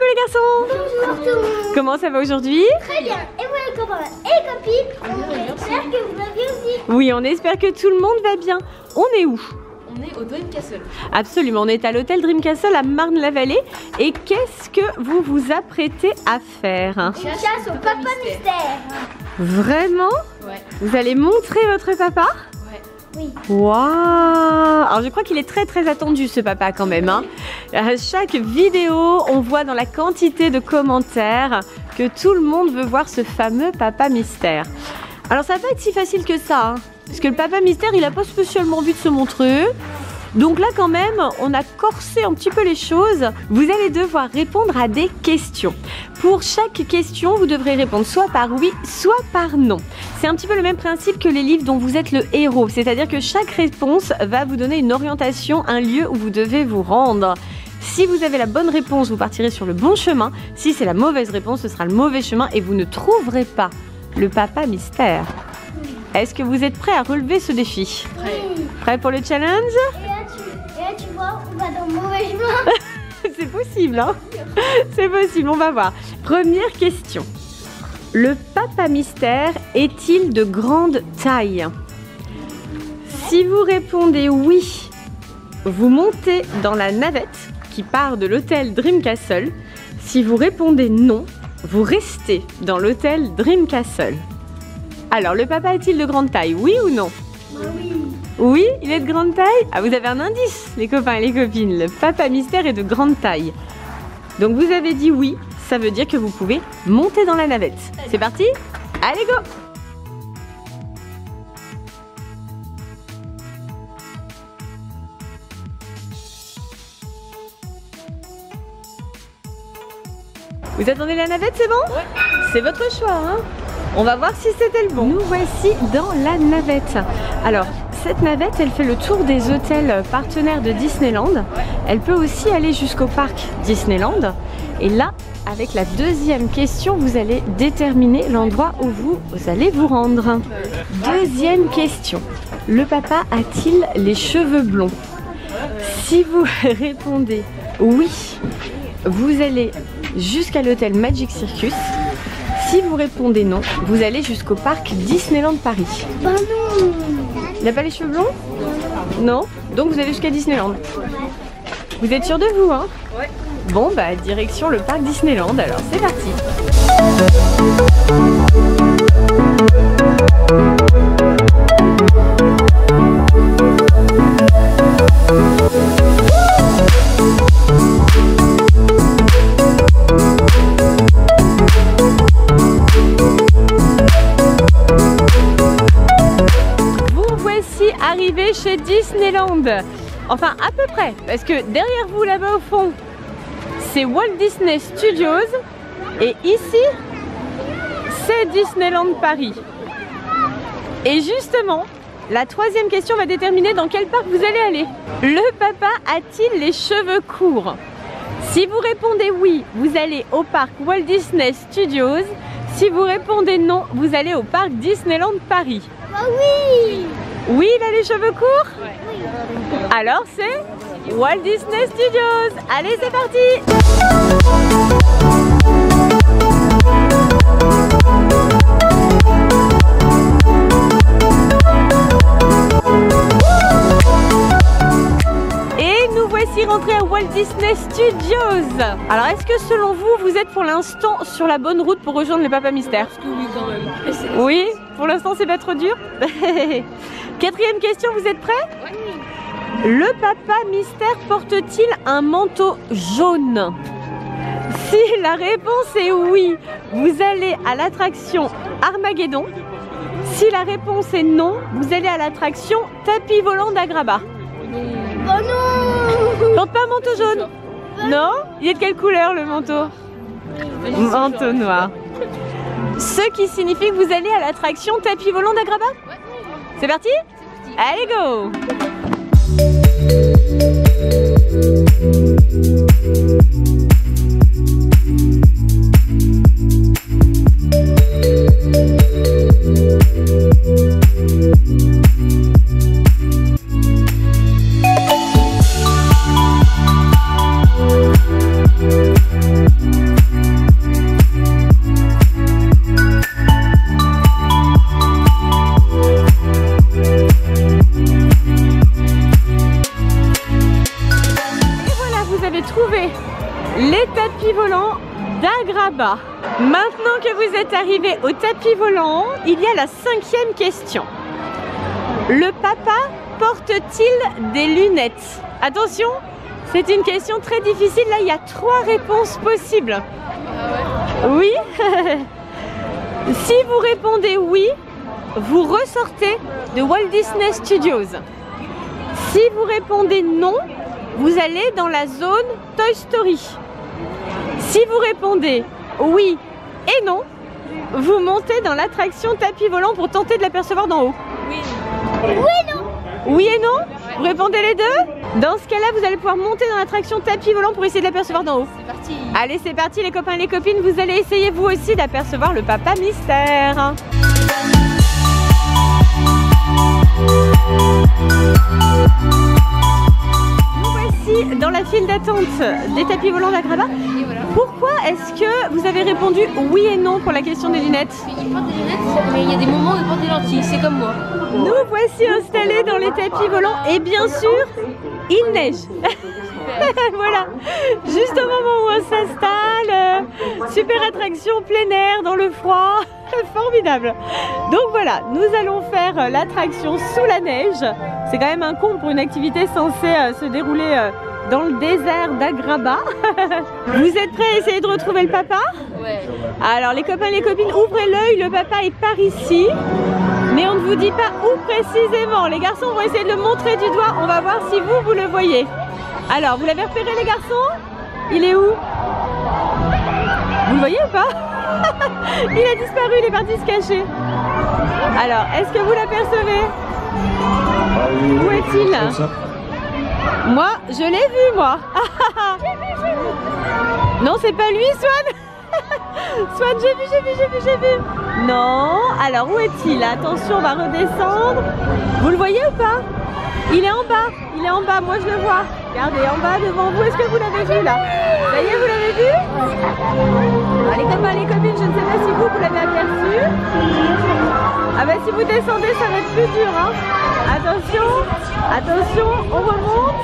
les garçons. Bonjour tout le monde. Comment ça va aujourd'hui? Très bien. Et vous les copains et copines, on espère que vous allez aussi. Oui, on espère que tout le monde va bien. On est où? On est au Dream Castle. Absolument, on est à l'hôtel Dream Castle à Marne-la-Vallée. Et qu'est-ce que vous vous apprêtez à faire? Une chasse au papa mystère. Vraiment? Ouais. Vous allez montrer votre papa? Ouais. Oui. Waouh! Alors je crois qu'il est très attendu ce papa quand même. Hein. À chaque vidéo, on voit dans la quantité de commentaires que tout le monde veut voir ce fameux papa mystère. Alors ça va pas être si facile que ça, hein, parce que le papa mystère il a pas spécialement envie de se montrer. Donc là quand même, on a corsé un petit peu les choses. Vous allez devoir répondre à des questions. Pour chaque question, vous devrez répondre soit par oui, soit par non. C'est un petit peu le même principe que les livres dont vous êtes le héros. C'est-à-dire que chaque réponse va vous donner une orientation, un lieu où vous devez vous rendre. Si vous avez la bonne réponse, vous partirez sur le bon chemin. Si c'est la mauvaise réponse, ce sera le mauvais chemin et vous ne trouverez pas le papa mystère. Est-ce que vous êtes prêts à relever ce défi? Oui. Prêts pour le challenge? Et là, tu vois, on va dans le mauvais chemin. C'est possible, hein? C'est possible, on va voir. Première question. Le papa mystère est-il de grande taille? Si vous répondez oui, vous montez dans la navette qui part de l'hôtel Dream Castle. Si vous répondez non, vous restez dans l'hôtel Dream Castle. Alors, le papa est-il de grande taille? Oui ou non? Oui. Oui, il est de grande taille? Ah, vous avez un indice, les copains et les copines. Le papa mystère est de grande taille. Donc, vous avez dit oui. Ça veut dire que vous pouvez monter dans la navette. C'est parti? Allez, go! Vous attendez la navette, c'est bon? Ouais. C'est votre choix, hein? On va voir si c'était le bon. Nous voici dans la navette. Alors, cette navette, elle fait le tour des hôtels partenaires de Disneyland. Elle peut aussi aller jusqu'au parc Disneyland. Et là, avec la deuxième question, vous allez déterminer l'endroit où vous allez vous rendre. Deuxième question. Le papa a-t-il les cheveux blonds? Si vous répondez oui, vous allez jusqu'à l'hôtel Magic Circus. Si vous répondez non, vous allez jusqu'au parc Disneyland Paris. Bah non. Il n'a pas les cheveux blonds? Non. Donc vous allez jusqu'à Disneyland. Vous êtes sûr de vous, hein? Ouais. Bon, bah direction le parc Disneyland, alors c'est parti. Arrivé chez Disneyland. Enfin, à peu près, parce que derrière vous, là-bas au fond, c'est Walt Disney Studios. Et ici, c'est Disneyland Paris. Et justement, la troisième question va déterminer dans quel parc vous allez aller. Le papa a-t-il les cheveux courts? Si vous répondez oui, vous allez au parc Walt Disney Studios. Si vous répondez non, vous allez au parc Disneyland Paris. Bah oui. Oui, il a les cheveux courts? Ouais. Alors c'est Walt Disney Studios. Allez, c'est parti! Et nous voici rentrés à Walt Disney Studios. Alors, est-ce que selon vous, vous êtes pour l'instant sur la bonne route pour rejoindre le papa mystère? Oui, quand même. Oui, pour l'instant c'est pas trop dur. Quatrième question, vous êtes prêts? Oui. Le papa mystère porte-t-il un manteau jaune? Si la réponse est oui, vous allez à l'attraction Armageddon. Si la réponse est non, vous allez à l'attraction Tapis volant d'Agrabah. Bah non. Porte pas un manteau jaune? Non? Il est de quelle couleur le manteau? Manteau noir. Ce qui signifie que vous allez à l'attraction Tapis volant d'Agrabah? Ouais. C'est parti? Allez, go! les tapis volants d'Agraba. Maintenant que vous êtes arrivés au tapis volant, il y a la 5e question. Le papa porte-t-il des lunettes? Attention, c'est une question très difficile. Là, il y a 3 réponses possibles. Oui. Si vous répondez oui, vous ressortez de Walt Disney Studios. Si vous répondez non, vous allez dans la zone Toy Story. Si vous répondez oui et non, vous montez dans l'attraction tapis volant pour tenter de l'apercevoir d'en haut. Oui. Oui et non? Vous répondez les deux? Dans ce cas-là, vous allez pouvoir monter dans l'attraction tapis volant pour essayer de l'apercevoir d'en haut. C'est parti. Allez, c'est parti les copains et les copines, vous allez essayer vous aussi d'apercevoir le papa mystère. Nous voici dans la file d'attente des tapis volants d'Agraba. Et voilà. Pourquoi est-ce que vous avez répondu oui et non pour la question des lunettes? Il porte des lunettes, mais il y a des moments où il porte des lentilles, c'est comme moi. Nous voici installés dans les tapis volants et bien sûr, il neige. Voilà, juste au moment où on s'installe, super attraction plein air dans le froid, formidable. Donc voilà, nous allons faire l'attraction sous la neige. C'est quand même un comble pour une activité censée se dérouler dans le désert d'Agraba. Vous êtes prêts à essayer de retrouver le papa? Ouais. Alors les copains et les copines, ouvrez l'œil, le papa est par ici. Mais on ne vous dit pas où précisément. Les garçons vont essayer de le montrer du doigt. On va voir si vous le voyez. Alors, vous l'avez repéré les garçons? Il est où? Vous le voyez ou pas? Il a disparu, il est parti se cacher. Alors, est-ce que vous l'apercevez? Où est-il? Moi, je l'ai vu, moi. Non, c'est pas lui, Swan. Swan, j'ai vu. Non, alors où est-il? Attention, on va redescendre. Vous le voyez ou pas? Il est en bas, moi je le vois. Regardez, en bas devant vous, est-ce que vous l'avez vu là? Ça y est, vous l'avez vu? Allez, copains, les copines, je ne sais pas si vous l'avez aperçu. Ah bah si vous descendez, ça va être plus dur, hein. Attention, on remonte.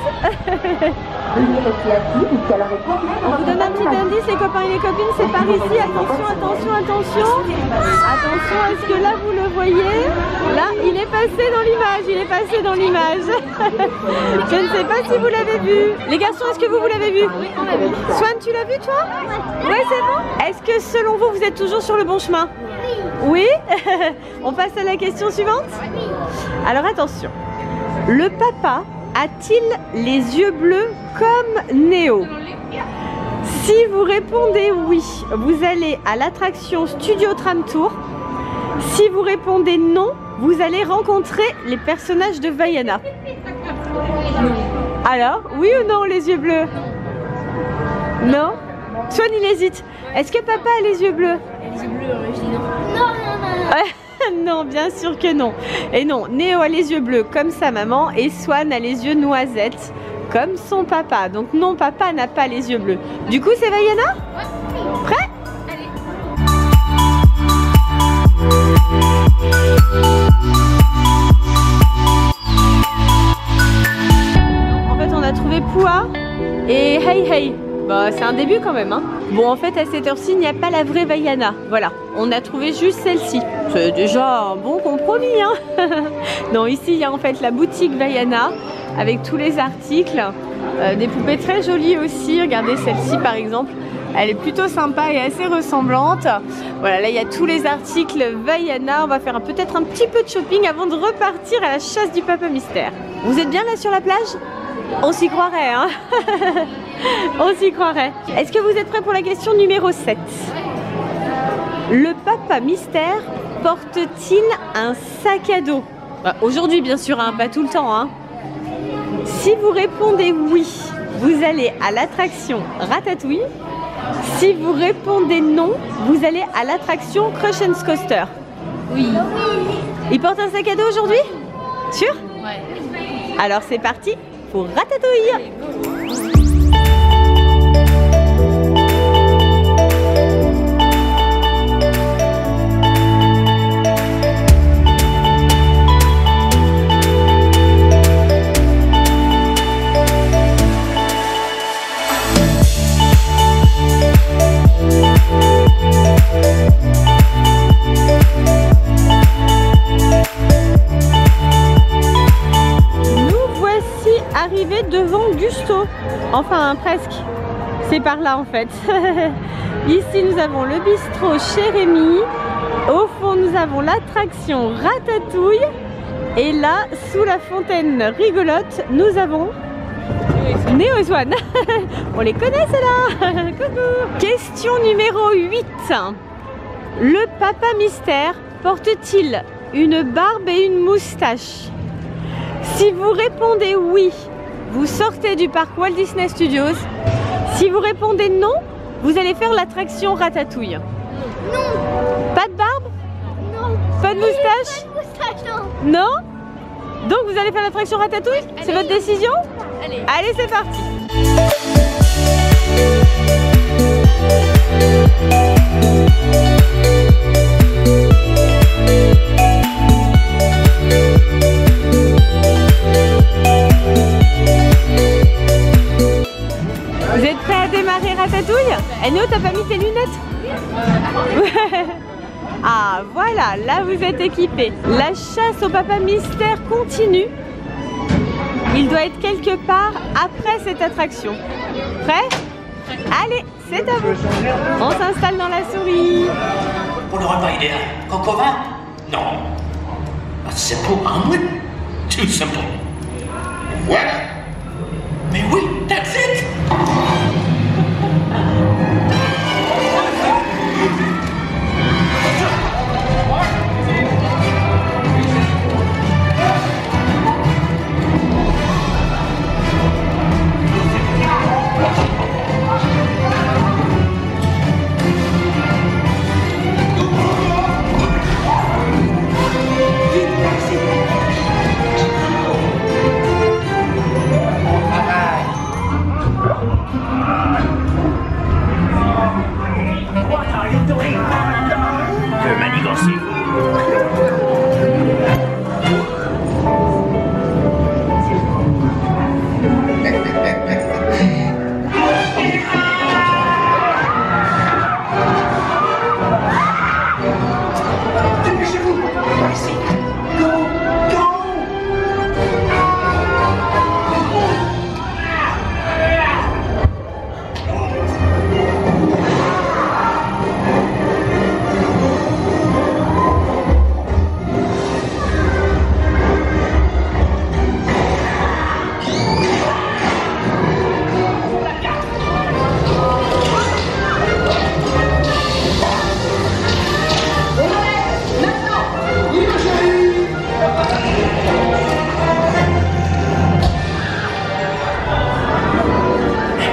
On vous donne un petit indice, les copains et les copines, c'est par ici. Attention. Attention, est-ce que là vous le voyez? Là, il est passé dans l'image. Je ne sais pas si vous l'avez vu. Les garçons, est-ce que vous l'avez vu? Oui, on l'a vu. Swan, tu l'as vu toi? Oui, c'est bon. Est-ce que selon vous, vous êtes toujours sur le bon chemin? Oui. On passe à la question suivante? Alors attention. Le papa a-t-il les yeux bleus comme Néo? Si vous répondez oui, vous allez à l'attraction Studio Tram Tour. Si vous répondez non, vous allez rencontrer les personnages de Vaiana. Alors, oui ou non les yeux bleus? Non? Swan, il hésite. Est-ce que papa a les yeux bleus? Les yeux bleus, je dis non. Non, bien sûr que non. Et non, Néo a les yeux bleus comme sa maman et Swan a les yeux noisettes comme son papa. Donc non, papa n'a pas les yeux bleus. Du coup, c'est Vaiana? Ouais. Prêt? Allez. En fait, on a trouvé Poua et Hey Hey. Bah, c'est un début quand même, hein. Bon, en fait, à cette heure-ci, il n'y a pas la vraie Vaiana. Voilà, on a trouvé juste celle-ci. C'est déjà un bon compromis, hein. Non, ici, il y a en fait la boutique Vaiana avec tous les articles. Des poupées très jolies aussi. Regardez celle-ci, par exemple. Elle est plutôt sympa et assez ressemblante. Voilà, là, il y a tous les articles Vaiana. On va faire peut-être un petit peu de shopping avant de repartir à la chasse du papa mystère. Vous êtes bien là sur la plage? On s'y croirait, hein. On s'y croirait. Est-ce que vous êtes prêts pour la question numéro 7? Le papa mystère porte-t-il un sac à dos? Bah, aujourd'hui, bien sûr, hein, pas tout le temps, hein. Si vous répondez oui, vous allez à l'attraction Ratatouille. Si vous répondez non, vous allez à l'attraction Crush and Coaster. Oui. Il porte un sac à dos aujourd'hui? Sûr? Ouais. Alors c'est parti pour Ratatouille. hein, presque. C'est par là en fait. Ici nous avons le bistrot chez Rémi. Au fond nous avons l'attraction Ratatouille. Et là, sous la fontaine rigolote, nous avons Neo One. On les connaît ceux-là. Coucou. Question numéro 8. Le papa mystère porte-t-il une barbe et une moustache? Si vous répondez oui, vous sortez du parc Walt Disney Studios. Si vous répondez non, vous allez faire l'attraction Ratatouille. Non. Pas de barbe? Non. Pas de moustache? Pas de moustache, non. Non? Donc vous allez faire l'attraction Ratatouille? C'est votre décision? Allez. Allez, c'est parti. Vous êtes prêts à démarrer Ratatouille? Et Néo, t'as pas mis tes lunettes? Ah voilà, là vous êtes équipés. La chasse au papa mystère continue. Il doit être quelque part après cette attraction. Prêt? Allez, c'est à vous. On s'installe dans la souris. Vous n'aurez pas idée, coco vin? Non. A simple omelet? Too simple. What? Mais oui, that's it! Que manigancez-vous? Dépêchez-vous! Ici! Go! Go!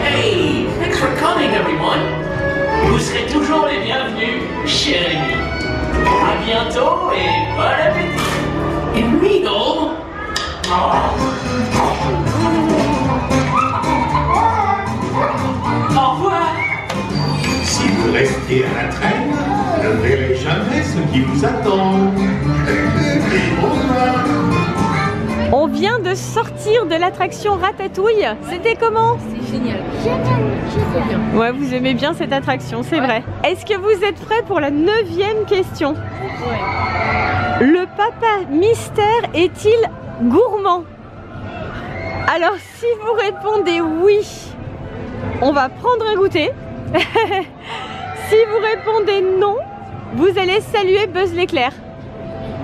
Hey! Thanks for coming, everyone! Vous serez toujours les bienvenus chez Rémi. À bientôt et bon appétit! Et Regal! Au revoir! Si vous restez à la traîne, je ne verrai jamais ce qui vous attend. Au revoir. On vient de sortir de l'attraction Ratatouille. C'était comment? C'est génial. Génial. Trop bien. Ouais, vous aimez bien cette attraction, c'est vrai. Est-ce que vous êtes prêts pour la 9e question? Ouais. Le papa mystère est-il gourmand? Alors, si vous répondez oui, on va prendre un goûter. Si vous répondez non, vous allez saluer Buzz l'éclair.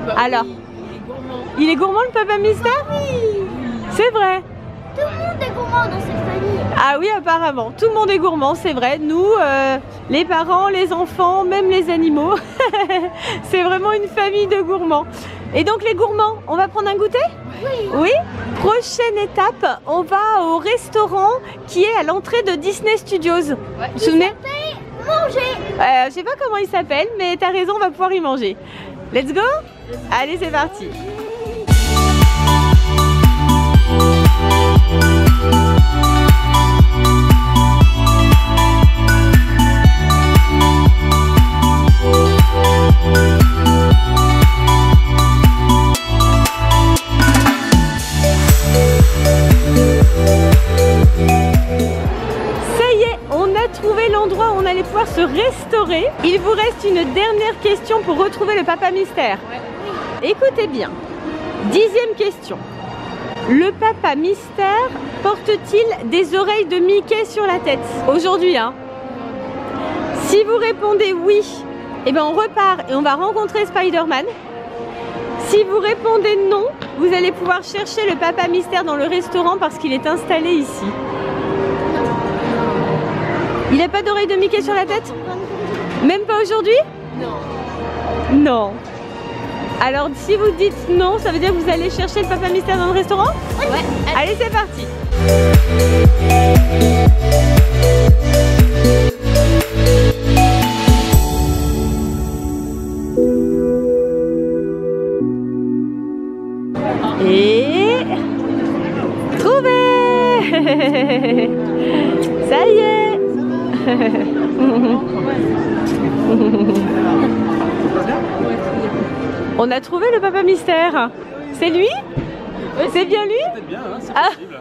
Bah, Alors, il est gourmand. il est gourmand le papa mystère? Oui. C'est vrai. Tout le monde est gourmand dans cette famille. Ah oui, apparemment, tout le monde est gourmand, c'est vrai. Nous, les parents, les enfants, même les animaux. C'est vraiment une famille de gourmands. Et donc les gourmands, on va prendre un goûter? Oui. Oui. Prochaine étape, on va au restaurant qui est à l'entrée de Disney Studios. Vous vous souvenez? Manger. Je sais pas comment il s'appelle, mais t'as raison, on va pouvoir y manger. Let's go? Allez, c'est parti. L'endroit où on allait pouvoir se restaurer. Il vous reste une dernière question pour retrouver le papa mystère. Ouais. Écoutez bien. 10e question. Le papa mystère porte-t-il des oreilles de Mickey sur la tête? Aujourd'hui, hein. Si vous répondez oui, eh ben on repart et on va rencontrer Spider-Man. Si vous répondez non, vous allez pouvoir chercher le papa mystère dans le restaurant parce qu'il est installé ici. Il n'a pas d'oreille de Mickey sur la tête? Même pas aujourd'hui? Non. Non. Alors si vous dites non, ça veut dire que vous allez chercher le papa mystère dans le restaurant? Ouais. Allez, c'est parti. Et trouvé. Ça y est. On a trouvé le papa mystère. C'est lui? C'est bien lui? C'est bien, hein, c'est possible.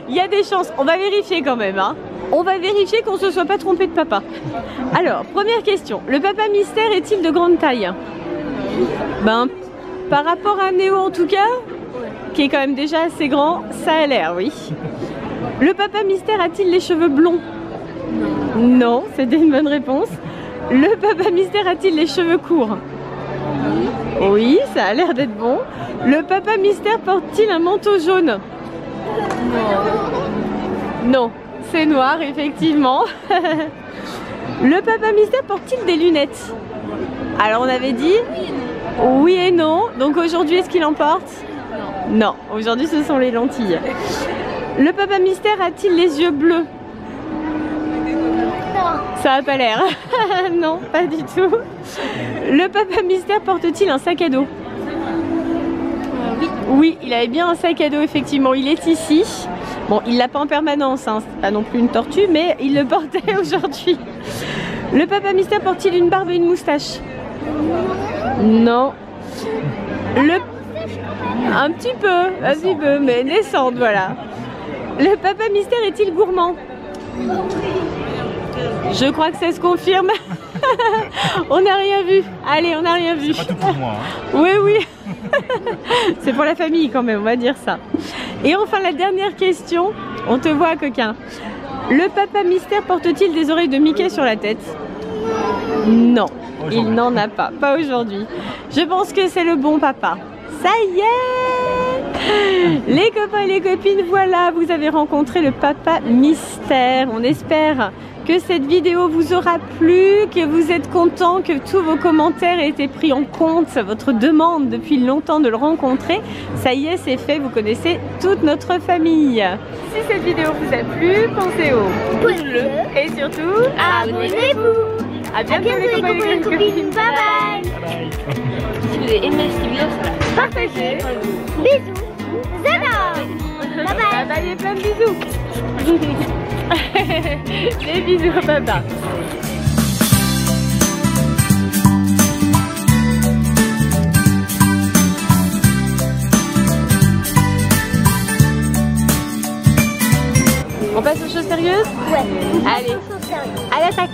Il y a des chances. On va vérifier quand même. Hein. On va vérifier qu'on ne se soit pas trompé de papa. Alors, première question. Le papa mystère est-il de grande taille? Ben, par rapport à Néo en tout cas, qui est quand même déjà assez grand, ça a l'air, oui. Le papa mystère a-t-il les cheveux blonds? Non, c'était une bonne réponse. Le papa mystère a-t-il les cheveux courts? Oui, ça a l'air d'être bon. Le papa mystère porte-t-il un manteau jaune? Non, c'est noir, effectivement. Le papa mystère porte-t-il des lunettes? Alors on avait dit oui et non. Donc aujourd'hui, est-ce qu'il en porte? Non, aujourd'hui ce sont les lentilles. Le papa mystère a-t-il les yeux bleus? Ça a pas l'air. Non, pas du tout. Le papa mystère porte-t-il un sac à dos? Oui. Oui, il avait bien un sac à dos, effectivement. Il est ici. Bon, il l'a pas en permanence, hein. C'est pas non plus une tortue, mais il le portait aujourd'hui. Le papa mystère porte-t-il une barbe et une moustache? Non. Un petit peu, mais naissante, voilà. Le papa mystère est-il gourmand? Je crois que ça se confirme. On n'a rien vu. Allez, on n'a rien vu. Pas tout pour moi. Hein. Oui, oui. C'est pour la famille quand même, on va dire ça. Et enfin, la dernière question. On te voit, coquin. Le papa mystère porte-t-il des oreilles de Mickey sur la tête? Non, il n'en a pas. Pas aujourd'hui. Je pense que c'est le bon papa. Ça y est! Les copains et les copines, voilà, vous avez rencontré le papa mystère. On espère que cette vidéo vous aura plu, que vous êtes contents, que tous vos commentaires aient été pris en compte, votre demande depuis longtemps de le rencontrer. Ça y est, c'est fait, vous connaissez toute notre famille. Si cette vidéo vous a plu, pensez au pouce bleu et surtout, Abonnez-vous. à bientôt les copains et les copines. Bye bye. Si vous avez aimé cette vidéo, ça va. Partagez. Bisous. Zana. Bye bye. Bye bye et plein de bisous. Des bisous à papa. On passe aux choses sérieuses? Ouais. Allez, à l'attaque.